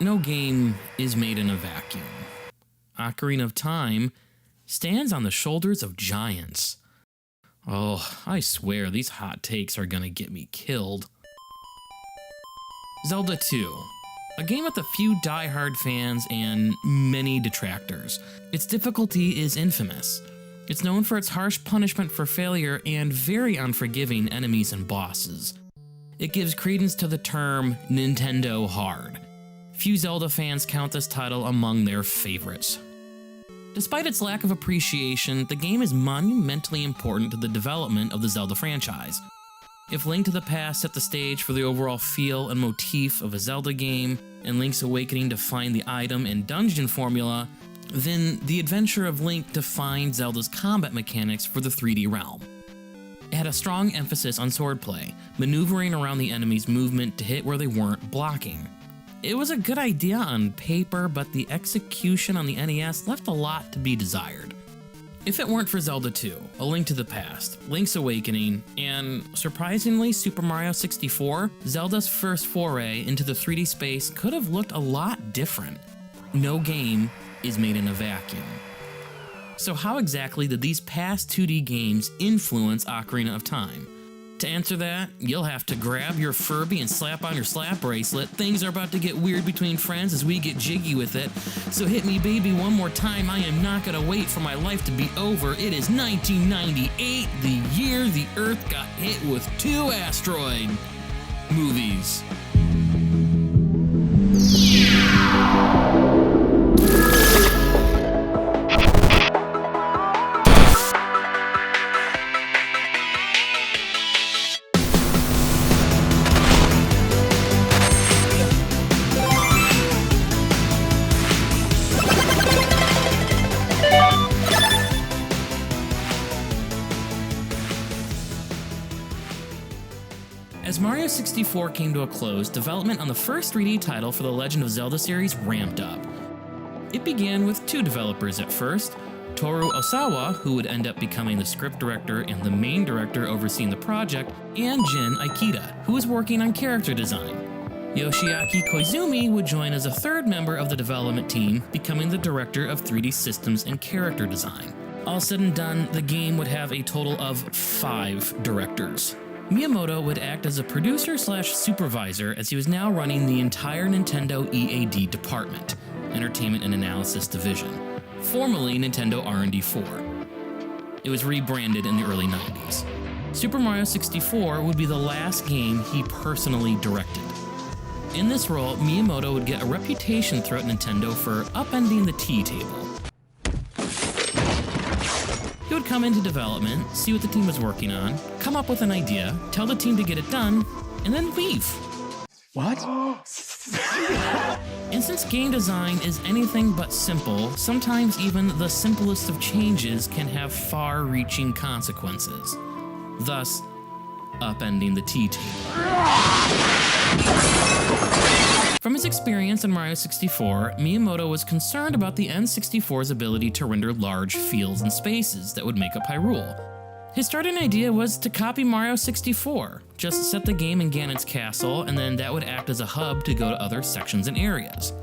no game is made in a vacuum. Ocarina of Time stands on the shoulders of giants. Oh, I swear these hot takes are gonna get me killed. Zelda II, a game with a few die-hard fans and many detractors. Its difficulty is infamous. It's known for its harsh punishment for failure and very unforgiving enemies and bosses. It gives credence to the term Nintendo hard. Few Zelda fans count this title among their favorites. Despite its lack of appreciation, the game is monumentally important to the development of the Zelda franchise. If Link to the Past set the stage for the overall feel and motif of a Zelda game, and Link's Awakening defined the item and dungeon formula, then the adventure of Link defined Zelda's combat mechanics for the 3D realm. It had a strong emphasis on swordplay, maneuvering around the enemy's movement to hit where they weren't blocking. It was a good idea on paper, but the execution on the NES left a lot to be desired. If it weren't for Zelda II, A Link to the Past, Link's Awakening, and, surprisingly, Super Mario 64, Zelda's first foray into the 3D space could have looked a lot different. No game is made in a vacuum. So how exactly did these past 2D games influence Ocarina of Time? To answer that, you'll have to grab your Furby and slap on your slap bracelet. Things are about to get weird between friends as we get jiggy with it. So hit me baby one more time, I am not gonna wait for my life to be over. It is 1998, the year the Earth got hit with 2 asteroid movies. As Mario 64 came to a close, development on the first 3D title for the Legend of Zelda series ramped up. It began with 2 developers at first, Toru Osawa, who would end up becoming the script director and the main director overseeing the project, and Jin Ikeda, who was working on character design. Yoshiaki Koizumi would join as a 3rd member of the development team, becoming the director of 3D systems and character design. All said and done, the game would have a total of 5 directors. Miyamoto would act as a producer/supervisor as he was now running the entire Nintendo EAD department, Entertainment and Analysis Division, formerly Nintendo R&D 4. It was rebranded in the early 90s. Super Mario 64 would be the last game he personally directed. In this role, Miyamoto would get a reputation throughout Nintendo for upending the tea table. He would come into development, see what the team was working on, come up with an idea, tell the team to get it done, and then leave. What? And since game design is anything but simple, sometimes even the simplest of changes can have far-reaching consequences. Thus, upending the tea table. From his experience in Mario 64, Miyamoto was concerned about the N64's ability to render large fields and spaces that would make up Hyrule. His starting idea was to copy Mario 64, just set the game in Ganon's castle, and then that would act as a hub to go to other sections and areas.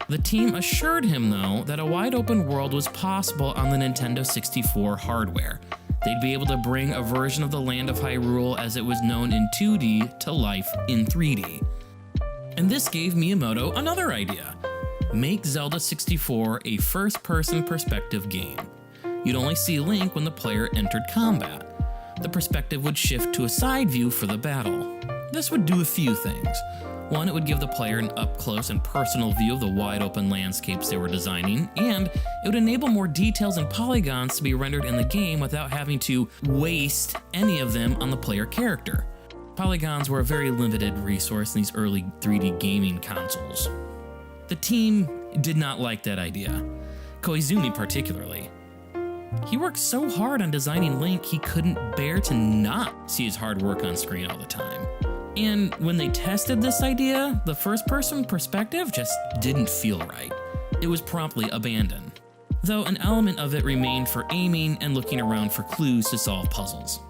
The team assured him, though, that a wide-open world was possible on the Nintendo 64 hardware. They'd be able to bring a version of the land of Hyrule as it was known in 2D to life in 3D. And this gave Miyamoto another idea. Make Zelda 64 a first-person perspective game. You'd only see Link when the player entered combat. The perspective would shift to a side view for the battle. This would do a few things. One, it would give the player an up-close and personal view of the wide-open landscapes they were designing, and it would enable more details and polygons to be rendered in the game without having to waste any of them on the player character. Polygons were a very limited resource in these early 3D gaming consoles. The team did not like that idea, Koizumi particularly. He worked so hard on designing Link, he couldn't bear to not see his hard work on screen all the time. And when they tested this idea, the first-person perspective just didn't feel right. It was promptly abandoned, though an element of it remained for aiming and looking around for clues to solve puzzles.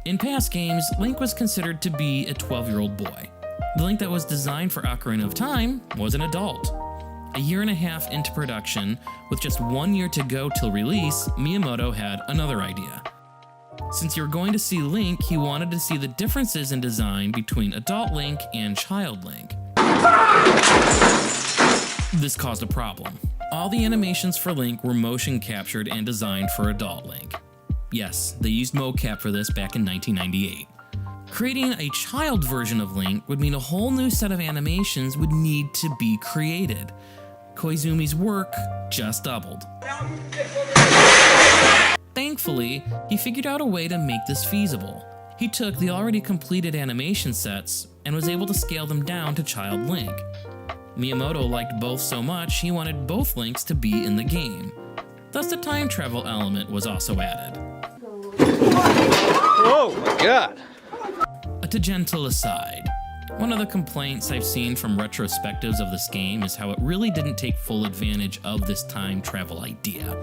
In past games, Link was considered to be a 12-year-old boy. The Link that was designed for Ocarina of Time was an adult. A year and a half into production, with just 1 year to go till release, Miyamoto had another idea. Since you're going to see Link, he wanted to see the differences in design between adult Link and child Link. This caused a problem. All the animations for Link were motion captured and designed for adult Link. Yes, they used mocap for this back in 1998. Creating a child version of Link would mean a whole new set of animations would need to be created. Koizumi's work just doubled. Thankfully, he figured out a way to make this feasible. He took the already completed animation sets and was able to scale them down to child Link. Miyamoto liked both so much, he wanted both Links to be in the game. Thus, the time travel element was also added. Oh my god! A tangential aside. One of the complaints I've seen from retrospectives of this game is how it really didn't take full advantage of this time travel idea.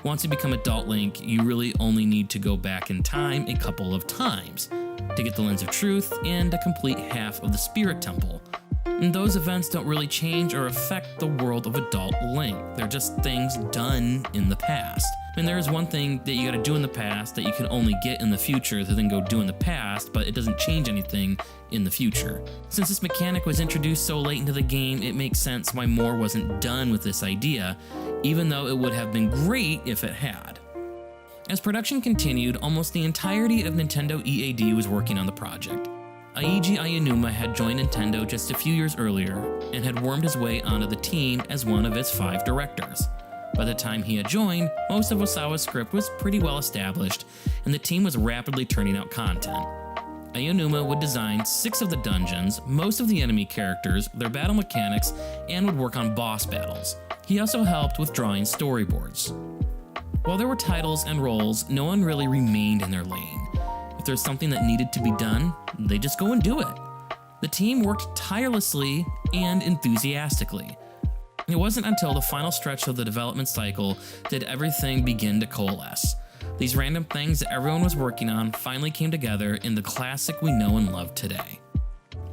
Once you become adult Link, you really only need to go back in time a couple of times to get the Lens of Truth and to complete half of the Spirit Temple. And those events don't really change or affect the world of adult Link. They're just things done in the past. And there is one thing that you gotta do in the past that you can only get in the future to then go do in the past, but it doesn't change anything in the future. Since this mechanic was introduced so late into the game, it makes sense why more wasn't done with this idea, even though it would have been great if it had. As production continued, almost the entirety of Nintendo EAD was working on the project. Eiji Aonuma had joined Nintendo just a few years earlier and had wormed his way onto the team as one of its 5 directors. By the time he had joined, most of Osawa's script was pretty well established, and the team was rapidly turning out content. Aonuma would design 6 of the dungeons, most of the enemy characters, their battle mechanics, and would work on boss battles. He also helped with drawing storyboards. While there were titles and roles, no one really remained in their lane. If there's something that needed to be done, they just go and do it. The team worked tirelessly and enthusiastically. It wasn't until the final stretch of the development cycle did everything begin to coalesce. These random things that everyone was working on finally came together in the classic we know and love today.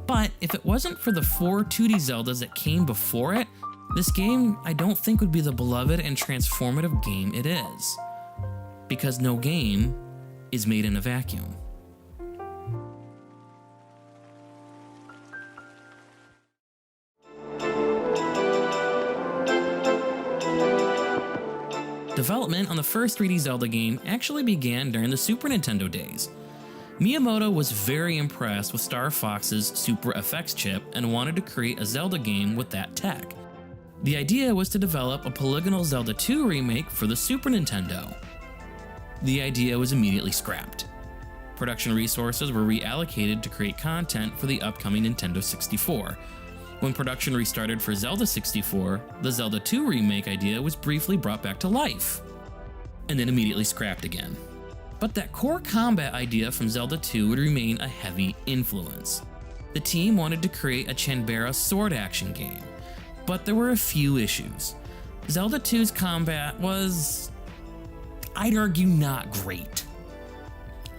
But if it wasn't for the 4 2D Zeldas that came before it, this game I don't think would be the beloved and transformative game it is. Because no game is made in a vacuum. Development on the first 3D Zelda game actually began during the Super Nintendo days. Miyamoto was very impressed with Star Fox's Super FX chip and wanted to create a Zelda game with that tech. The idea was to develop a polygonal Zelda II remake for the Super Nintendo. The idea was immediately scrapped. Production resources were reallocated to create content for the upcoming Nintendo 64. When production restarted for Zelda 64, the Zelda II remake idea was briefly brought back to life, and then immediately scrapped again. But that core combat idea from Zelda 2 would remain a heavy influence. The team wanted to create a Chanbara sword action game, but there were a few issues. Zelda 2's combat was, I'd argue, not great.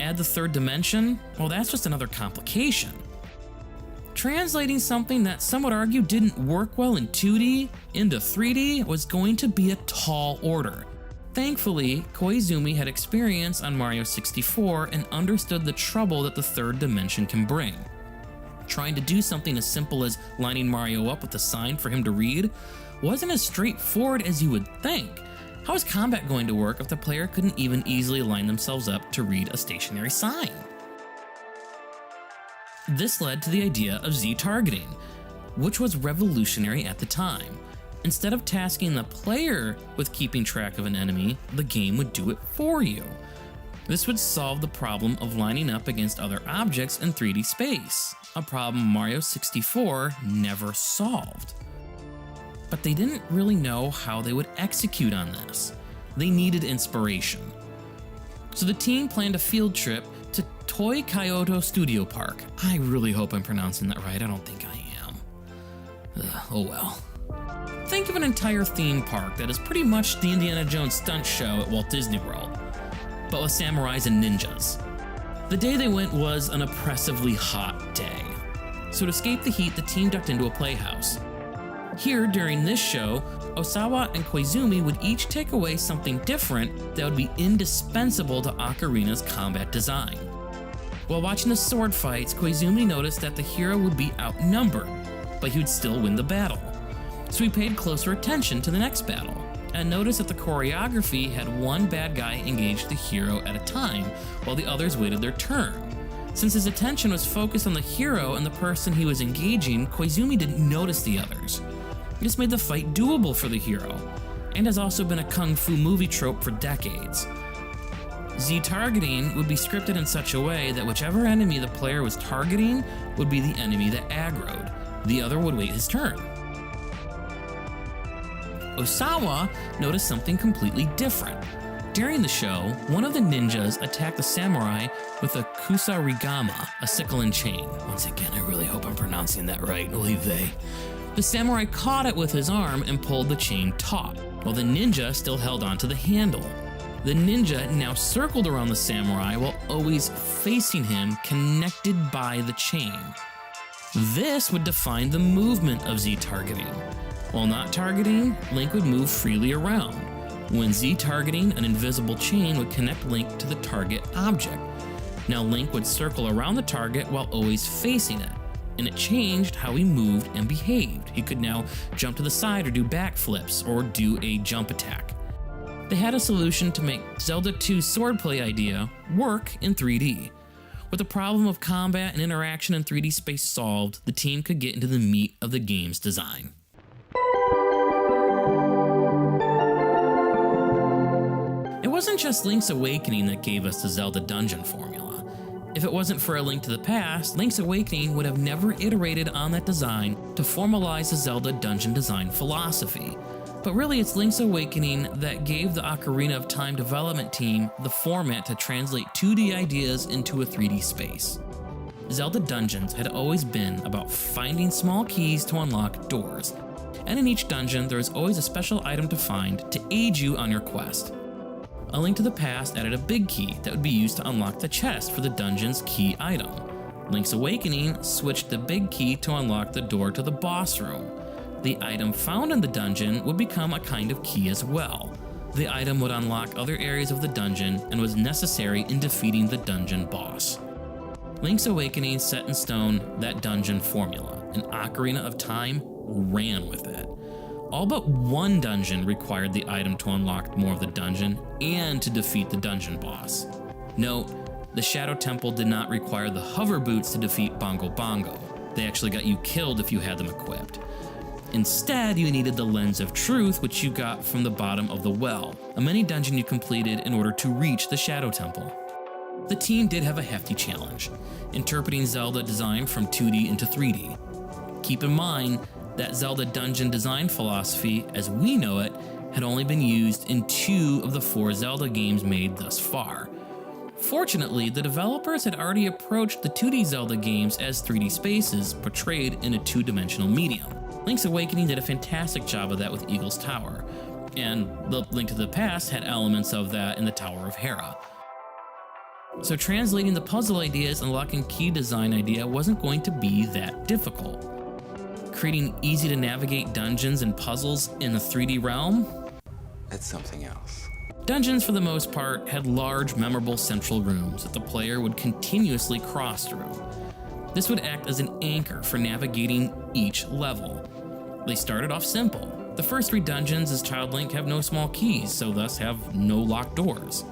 Add the third dimension, well, that's just another complication. Translating something that some would argue didn't work well in 2D into 3D was going to be a tall order. Thankfully, Koizumi had experience on Mario 64 and understood the trouble that the third dimension can bring. Trying to do something as simple as lining Mario up with a sign for him to read wasn't as straightforward as you would think. How is combat going to work if the player couldn't even easily line themselves up to read a stationary sign? This led to the idea of Z-targeting, which was revolutionary at the time. Instead of tasking the player with keeping track of an enemy, the game would do it for you. This would solve the problem of lining up against other objects in 3D space, a problem Mario 64 never solved. But they didn't really know how they would execute on this. They needed inspiration. So the team planned a field trip to Toy Kyoto Studio Park. I really hope I'm pronouncing that right. I don't think I am. Oh well. Think of an entire theme park that is pretty much the Indiana Jones stunt show at Walt Disney World, but with samurais and ninjas. The day they went was an oppressively hot day. So to escape the heat, the team ducked into a playhouse. Here, during this show, Osawa and Koizumi would each take away something different that would be indispensable to Ocarina's combat design. While watching the sword fights, Koizumi noticed that the hero would be outnumbered, but he would still win the battle. So he paid closer attention to the next battle, and noticed that the choreography had one bad guy engage the hero at a time, while the others waited their turn. Since his attention was focused on the hero and the person he was engaging, Koizumi didn't notice the others. This made the fight doable for the hero, and has also been a kung fu movie trope for decades. Z-targeting would be scripted in such a way that whichever enemy the player was targeting would be the enemy that aggroed. The other would wait his turn. Osawa noticed something completely different. During the show, one of the ninjas attacked the samurai with a kusarigama, a sickle and chain. Once again, I really hope I'm pronouncing that right, leave they. The samurai caught it with his arm and pulled the chain taut, while the ninja still held onto the handle. The ninja now circled around the samurai while always facing him, connected by the chain. This would define the movement of Z-targeting. While not targeting, Link would move freely around. When Z-targeting, an invisible chain would connect Link to the target object. Now Link would circle around the target while always facing it, and it changed how he moved and behaved. He could now jump to the side or do backflips or do a jump attack. They had a solution to make Zelda II's swordplay idea work in 3D. With the problem of combat and interaction in 3D space solved, the team could get into the meat of the game's design. It wasn't just Link's Awakening that gave us the Zelda dungeon formula. If it wasn't for A Link to the Past, Link's Awakening would have never iterated on that design to formalize the Zelda dungeon design philosophy. But really, it's Link's Awakening that gave the Ocarina of Time development team the format to translate 2D ideas into a 3D space. Zelda dungeons had always been about finding small keys to unlock doors, and in each dungeon there is always a special item to find to aid you on your quest. A Link to the Past added a big key that would be used to unlock the chest for the dungeon's key item. Link's Awakening switched the big key to unlock the door to the boss room. The item found in the dungeon would become a kind of key as well. The item would unlock other areas of the dungeon and was necessary in defeating the dungeon boss. Link's Awakening set in stone that dungeon formula, and Ocarina of Time ran with it. All but one dungeon required the item to unlock more of the dungeon and to defeat the dungeon boss. Note, the Shadow Temple did not require the hover boots to defeat Bongo Bongo. They actually got you killed if you had them equipped. Instead, you needed the Lens of Truth, which you got from the bottom of the well, a mini dungeon you completed in order to reach the Shadow Temple. The team did have a hefty challenge, interpreting Zelda design from 2D into 3D. Keep in mind that Zelda dungeon design philosophy, as we know it, had only been used in 2 of the 4 Zelda games made thus far. Fortunately, the developers had already approached the 2D Zelda games as 3D spaces portrayed in a 2-dimensional medium. Link's Awakening did a fantastic job of that with Eagle's Tower, and The Link to the Past had elements of that in the Tower of Hera. So translating the puzzle ideas and lock and key design idea wasn't going to be that difficult. Creating easy to navigate dungeons and puzzles in the 3D realm? That's something else. Dungeons, for the most part, had large, memorable central rooms that the player would continuously cross through. This would act as an anchor for navigating each level. They started off simple. The first 3 dungeons as Child Link have no small keys, so thus have no locked doors.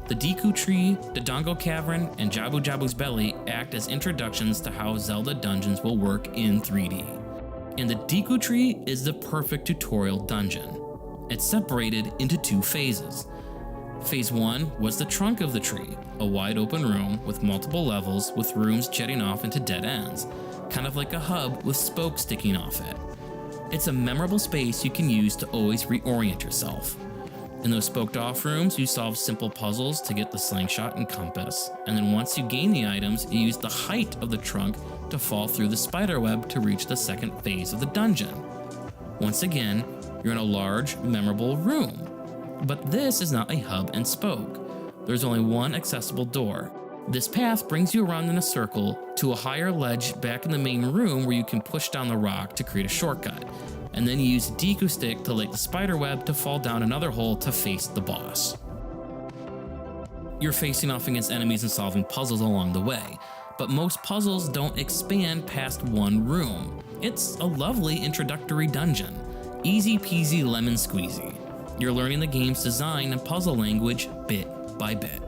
The Deku Tree, Dodongo Cavern, and Jabu Jabu's Belly act as introductions to how Zelda dungeons will work in 3D. And the Deku Tree is the perfect tutorial dungeon. It's separated into 2 phases. Phase 1 was the trunk of the tree, a wide open room with multiple levels with rooms jetting off into dead ends, kind of like a hub with spokes sticking off it. It's a memorable space you can use to always reorient yourself. In those spoked off rooms, you solve simple puzzles to get the slingshot and compass, and then once you gain the items, you use the height of the trunk to fall through the spiderweb to reach the second phase of the dungeon. Once again, you're in a large, memorable room. But this is not a hub and spoke. There's only one accessible door. This path brings you around in a circle to a higher ledge back in the main room where you can push down the rock to create a shortcut, and then you use a Deku Stick to light the spider web to fall down another hole to face the boss. You're facing off against enemies and solving puzzles along the way, but most puzzles don't expand past one room. It's a lovely introductory dungeon. Easy peasy lemon squeezy. You're learning the game's design and puzzle language bit by bit.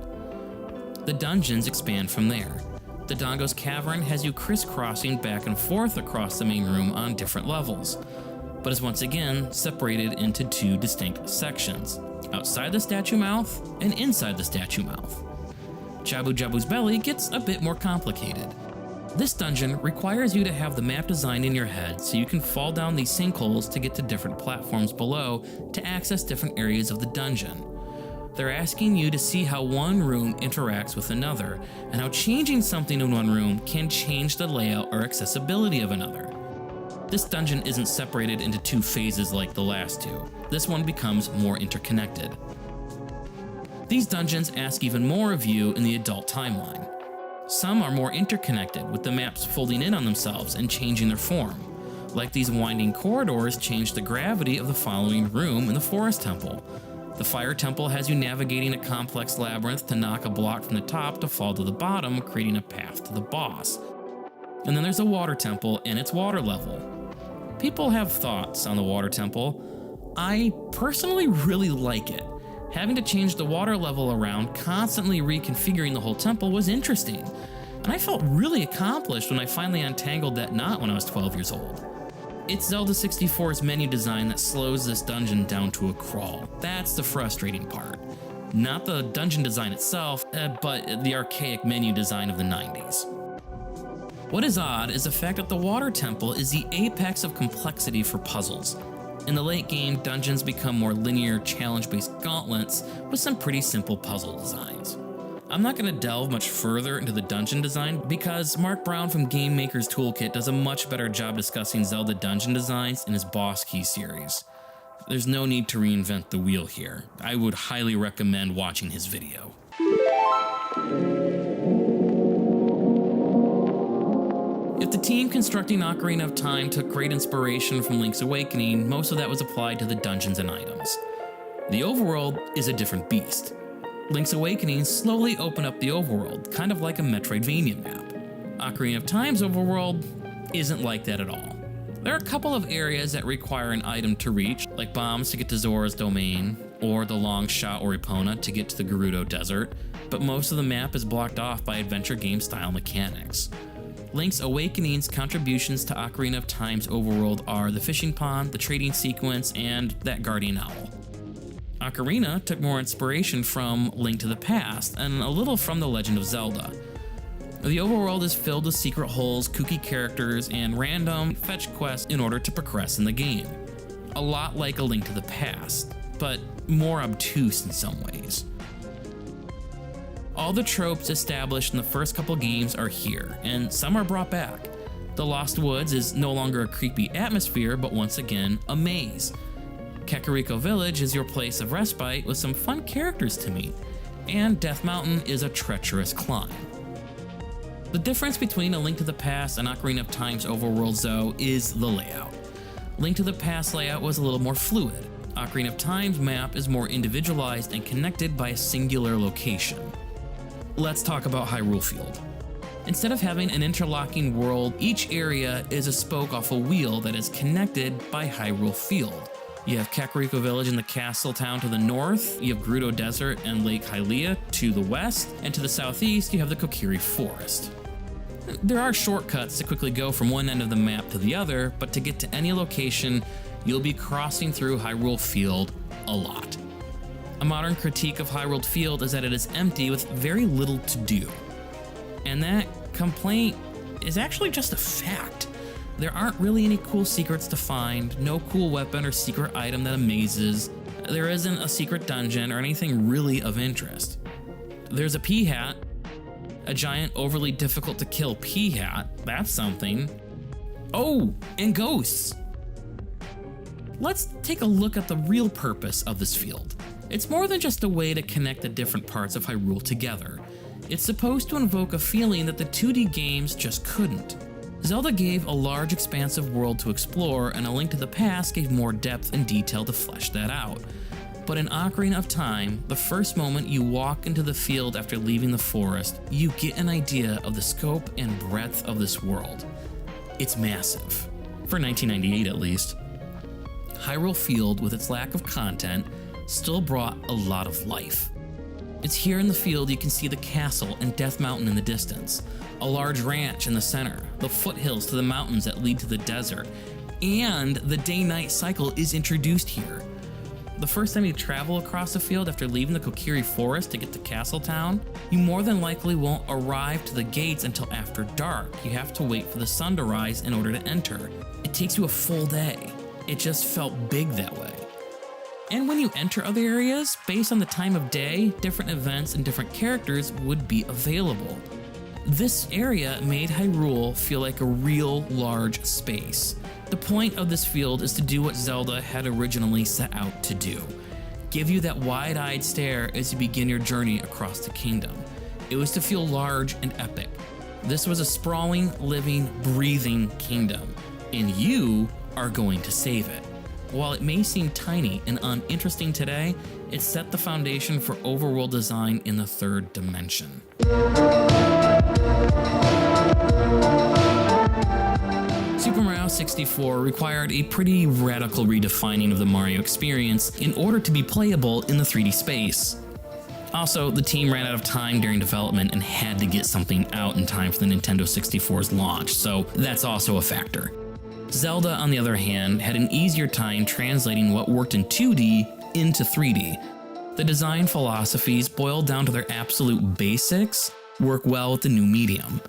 The dungeons expand from there. The Dongo's Cavern has you crisscrossing back and forth across the main room on different levels, but is once again separated into two distinct sections, outside the statue mouth and inside the statue mouth. Jabu Jabu's belly gets a bit more complicated. This dungeon requires you to have the map design in your head so you can fall down these sinkholes to get to different platforms below to access different areas of the dungeon. They're asking you to see how one room interacts with another, and how changing something in one room can change the layout or accessibility of another. This dungeon isn't separated into two phases like the last two. This one becomes more interconnected. These dungeons ask even more of you in the adult timeline. Some are more interconnected, with the maps folding in on themselves and changing their form. Like these winding corridors change the gravity of the following room in the Forest Temple. The Fire Temple has you navigating a complex labyrinth to knock a block from the top to fall to the bottom, creating a path to the boss. And then there's a Water Temple and its water level. People have thoughts on the Water Temple. I personally really like it. Having to change the water level around, constantly reconfiguring the whole temple was interesting, and I felt really accomplished when I finally untangled that knot when I was 12 years old. It's Zelda 64's menu design that slows this dungeon down to a crawl. That's the frustrating part. Not the dungeon design itself, but the archaic menu design of the 90s. What is odd is the fact that the Water Temple is the apex of complexity for puzzles. In the late game, dungeons become more linear, challenge-based gauntlets with some pretty simple puzzle designs. I'm not going to delve much further into the dungeon design because Mark Brown from Game Maker's Toolkit does a much better job discussing Zelda dungeon designs in his Boss Key series. There's no need to reinvent the wheel here. I would highly recommend watching his video. If the team constructing Ocarina of Time took great inspiration from Link's Awakening, most of that was applied to the dungeons and items. The Overworld is a different beast. Link's Awakening slowly opened up the Overworld, kind of like a Metroidvania map. Ocarina of Time's Overworld isn't like that at all. There are a couple of areas that require an item to reach, like bombs to get to Zora's domain, or the long shot or Epona to get to the Gerudo Desert, but most of the map is blocked off by adventure game style mechanics. Link's Awakening's contributions to Ocarina of Time's Overworld are the fishing pond, the trading sequence, and that guardian owl. Ocarina took more inspiration from Link to the Past, and a little from The Legend of Zelda. The Overworld is filled with secret holes, kooky characters, and random fetch quests in order to progress in the game. A lot like A Link to the Past, but more obtuse in some ways. All the tropes established in the first couple games are here, and some are brought back. The Lost Woods is no longer a creepy atmosphere, but once again, a maze. Kakariko Village is your place of respite with some fun characters to meet, and Death Mountain is a treacherous climb. The difference between A Link to the Past and Ocarina of Time's Overworld, though, is the layout. Link to the Past layout was a little more fluid. Ocarina of Time's map is more individualized and connected by a singular location. Let's talk about Hyrule Field. Instead of having an interlocking world, each area is a spoke off a wheel that is connected by Hyrule Field. You have Kakariko Village and the castle town to the north, you have Gerudo Desert and Lake Hylia to the west, and to the southeast you have the Kokiri Forest. There are shortcuts to quickly go from one end of the map to the other, but to get to any location, you'll be crossing through Hyrule Field a lot. A modern critique of Hyrule Field is that it is empty with very little to do. And that complaint is actually just a fact. There aren't really any cool secrets to find, no cool weapon or secret item that amazes, there isn't a secret dungeon or anything really of interest. There's a pea hat, a giant overly difficult to kill pea hat, that's something. Oh, and ghosts! Let's take a look at the real purpose of this field. It's more than just a way to connect the different parts of Hyrule together. It's supposed to invoke a feeling that the 2D games just couldn't. Zelda gave a large expansive world to explore, and A Link to the Past gave more depth and detail to flesh that out. But in Ocarina of Time, the first moment you walk into the field after leaving the forest, you get an idea of the scope and breadth of this world. It's massive, for 1998 at least. Hyrule Field, with its lack of content, still brought a lot of life. It's here in the field you can see the castle and Death Mountain in the distance, a large ranch in the center, the foothills to the mountains that lead to the desert, and the day-night cycle is introduced here. The first time you travel across the field after leaving the Kokiri Forest to get to Castle Town, you more than likely won't arrive to the gates until after dark. You have to wait for the sun to rise in order to enter. It takes you a full day. It just felt big that way. And when you enter other areas, based on the time of day, different events and different characters would be available. This area made Hyrule feel like a real large space. The point of this field is to do what Zelda had originally set out to do. Give you that wide-eyed stare as you begin your journey across the kingdom. It was to feel large and epic. This was a sprawling, living, breathing kingdom, and you are going to save it. While it may seem tiny and uninteresting today, it set the foundation for overworld design in the third dimension. Super Mario 64 required a pretty radical redefining of the Mario experience in order to be playable in the 3D space. Also, the team ran out of time during development and had to get something out in time for the Nintendo 64's launch, so that's also a factor. Zelda, on the other hand, had an easier time translating what worked in 2D into 3D. The design philosophies, boiled down to their absolute basics, work well with the new medium.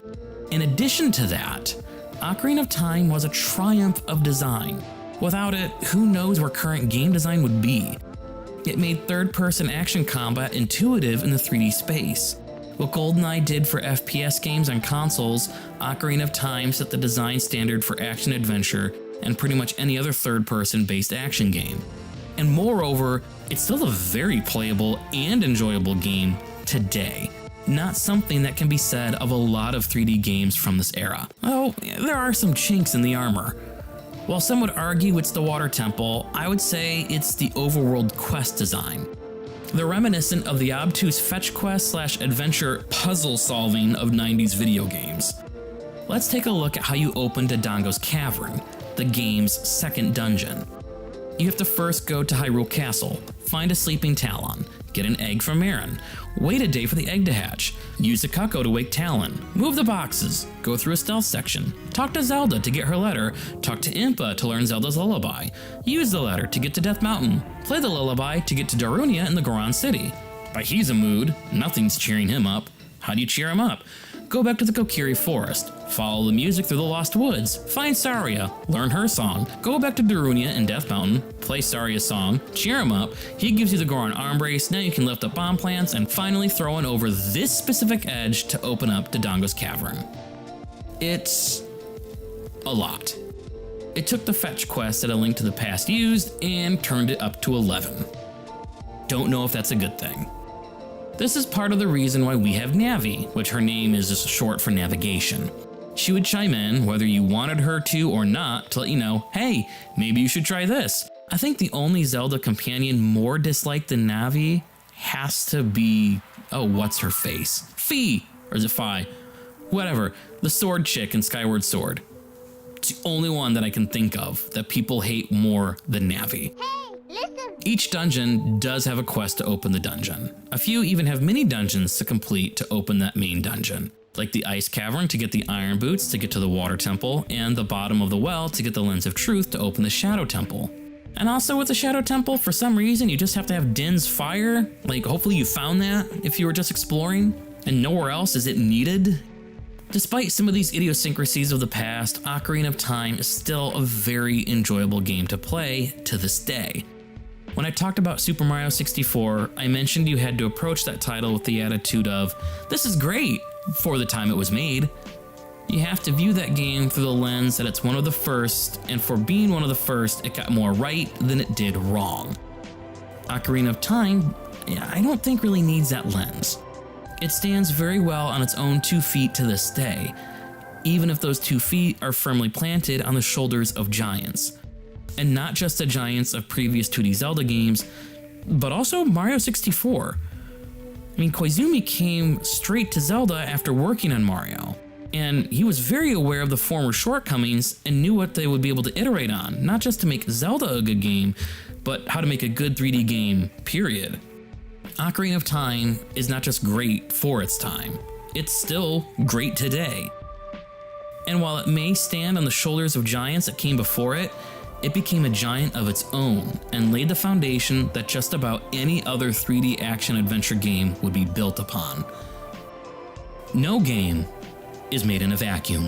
In addition to that, Ocarina of Time was a triumph of design. Without it, who knows where current game design would be? It made third-person action combat intuitive in the 3D space. What GoldenEye did for FPS games on consoles, Ocarina of Time set the design standard for action-adventure and pretty much any other third-person based action game. And moreover, it's still a very playable and enjoyable game today. Not something that can be said of a lot of 3D games from this era. Oh, there are some chinks in the armor. While some would argue it's the Water Temple, I would say it's the Overworld quest design. They're reminiscent of the obtuse fetch quest / adventure puzzle solving of 90s video games. Let's take a look at how you open Dodongo's Cavern, the game's second dungeon. You have to first go to Hyrule Castle, find a sleeping Talon, get an egg from Marin, wait a day for the egg to hatch, use the Cucco to wake Talon, move the boxes, go through a stealth section, talk to Zelda to get her letter, talk to Impa to learn Zelda's lullaby, use the letter to get to Death Mountain, play the lullaby to get to Darunia in the Goron City. But he's a mood, nothing's cheering him up. How do you cheer him up? Go back to the Kokiri Forest, follow the music through the Lost Woods, find Saria, learn her song, go back to Darunia and Death Mountain, play Saria's song, cheer him up, he gives you the Goron arm brace, now you can lift up bomb plants, and finally throw in over this specific edge to open up Dodongo's Cavern. It's a lot. It took the fetch quest that A Link to the Past used and turned it up to 11. Don't know if that's a good thing. This is part of the reason why we have Navi, which her name is just short for navigation. She would chime in, whether you wanted her to or not, to let you know, hey, maybe you should try this. I think the only Zelda companion more disliked than Navi has to be, what's her face? Fi! Or is it Fi? Whatever, the sword chick in Skyward Sword. It's the only one that I can think of that people hate more than Navi. Each dungeon does have a quest to open the dungeon. A few even have mini dungeons to complete to open that main dungeon, like the Ice Cavern to get the Iron Boots to get to the Water Temple, and the Bottom of the Well to get the Lens of Truth to open the Shadow Temple. And also with the Shadow Temple, for some reason you just have to have Din's Fire, like hopefully you found that if you were just exploring, and nowhere else is it needed. Despite some of these idiosyncrasies of the past, Ocarina of Time is still a very enjoyable game to play to this day. When I talked about Super Mario 64, I mentioned you had to approach that title with the attitude of, this is great for the time it was made. You have to view that game through the lens that it's one of the first, and for being one of the first, it got more right than it did wrong. Ocarina of Time, I don't think really needs that lens. It stands very well on its own 2 feet to this day, even if those 2 feet are firmly planted on the shoulders of giants. And not just the giants of previous 2D Zelda games, but also Mario 64. I mean, Koizumi came straight to Zelda after working on Mario, and he was very aware of the former shortcomings and knew what they would be able to iterate on, not just to make Zelda a good game, but how to make a good 3D game, period. Ocarina of Time is not just great for its time, it's still great today. And while it may stand on the shoulders of giants that came before it, it became a giant of its own and laid the foundation that just about any other 3D action adventure game would be built upon. No game is made in a vacuum.